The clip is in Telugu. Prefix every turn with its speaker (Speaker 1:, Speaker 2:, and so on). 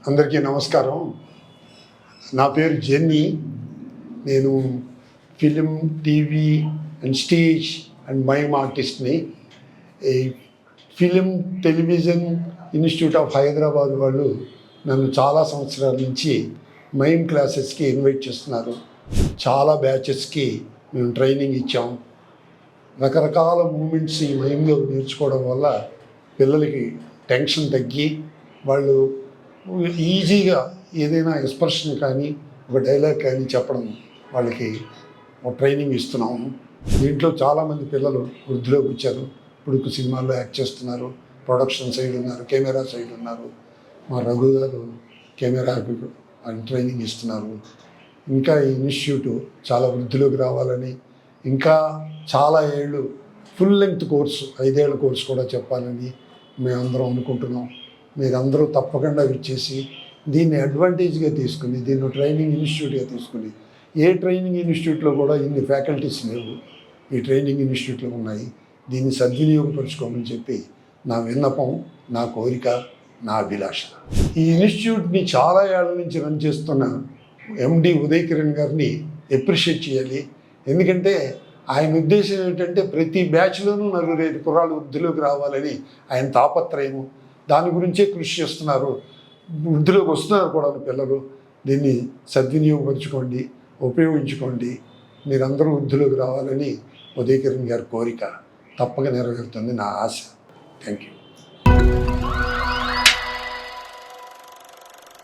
Speaker 1: అందరికీ నమస్కారం. నా పేరు జెన్నీ. నేను film, TV and stage and mime ఆర్టిస్ట్ని. ఈ film television institute of Hyderabad వాళ్ళు నన్ను చాలా సంవత్సరాల నుంచి మైమ్ క్లాసెస్కి ఇన్వైట్ చేస్తున్నారు. చాలా బ్యాచెస్కి మేము ట్రైనింగ్ ఇచ్చాం. రకరకాల మూమెంట్స్ ఈ మైమ్లో నేర్చుకోవడం వల్ల పిల్లలకి టెన్షన్ తగ్గి వాళ్ళు ఈజీగా ఏదైనా ఎక్స్ప్రెషన్ కానీ ఒక డైలాగ్ కానీ చెప్పడం వాళ్ళకి ఒక ట్రైనింగ్ ఇస్తున్నాము. దీంట్లో చాలామంది పిల్లలు వృద్ధిలోకి వచ్చారు. ఇప్పుడు సినిమాల్లో యాక్ట్ చేస్తున్నారు, ప్రొడక్షన్ సైడ్ ఉన్నారు, కెమెరా సైడ్ ఉన్నారు. మా రఘు గారు కెమెరాకి ట్రైనింగ్ ఇస్తున్నారు. ఇంకా ఈ ఇన్స్టిట్యూట్ చాలా వృద్ధిలోకి రావాలని, ఇంకా చాలా ఏళ్ళు ఫుల్ లెంగ్త్ కోర్సు 5 ఏళ్ల కోర్సు కూడా చెప్పాలని మేమందరం అనుకుంటున్నాం. మీరందరూ తప్పకుండా ఇచ్చేసి దీన్ని అడ్వాంటేజ్గా తీసుకుని, దీన్ని ట్రైనింగ్ ఇన్స్టిట్యూట్గా తీసుకుని, ఏ ట్రైనింగ్ ఇన్స్టిట్యూట్లో కూడా ఇన్ని ఫ్యాకల్టీస్ లేవు, ఈ ట్రైనింగ్ ఇన్స్టిట్యూట్లో ఉన్నాయి. దీన్ని సద్వినియోగపరుచుకోమని చెప్పి నా విన్నపం, నా కోరిక, నా అభిలాష. ఈ ఇన్స్టిట్యూట్ని చాలా ఏళ్ళ నుంచి రన్ చేస్తున్న ఎండి ఉదయ్ కిరణ్ గారిని అప్రిషియేట్ చేయాలి. ఎందుకంటే ఆయన ఉద్దేశం ఏంటంటే ప్రతి బ్యాచ్లోనూ 4-5 కుర్రాళ్ళు వృద్ధిలోకి రావాలని ఆయన తాపత్రయము. దాని గురించే కృషి చేస్తున్నారు. వృద్ధిలోకి వస్తున్నారు కూడా పిల్లలు. దీన్ని సద్వినియోగపరచుకోండి, ఉపయోగించుకోండి. మీరందరూ వృద్ధిలోకి రావాలని ఉదయ్ కిరణ్ గారి కోరిక తప్పక నెరవేరుతుంది నా ఆశ. Thank you.